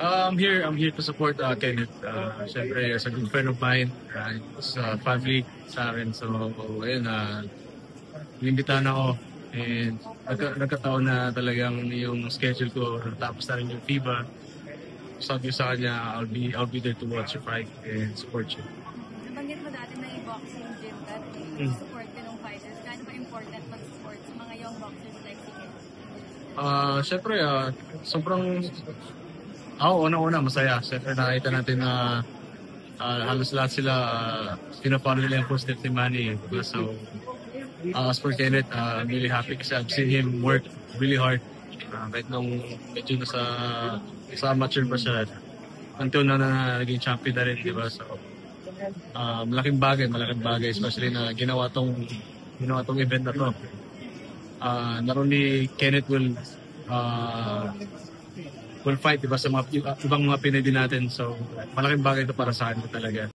I'm here to support Kenneth. Siyempre, as a good friend of mine, sa family sa akin. So, ayun, inimbitahan ako. And nagkataon na talagang yung schedule ko, tapos na rin yung FIBA. Sabi ko sa kanya, I'll be there to watch your fight and support you. Nabanggit mo dati may boxing gym ka, support ka ng fighters. Gaano ba important mag-support sa mga young boxers like si Kenneth? Siyempre, sobrang una-una, masaya. Siyempre, nakita natin na halos lahat sila pinapano nila yung footsteps ni Manny. So, as for Kenneth, I'm really happy kasi I've seen him work really hard. Kahit nung medyo sa amateur pa siya, until na naging champion na rin, di ba? So, malaking bagay, especially na ginawa tong event na to. Not only Kenneth will fight, diba, sa mga ibang mga Pinoy din natin. So, malaking bagay ito para sa akin talaga.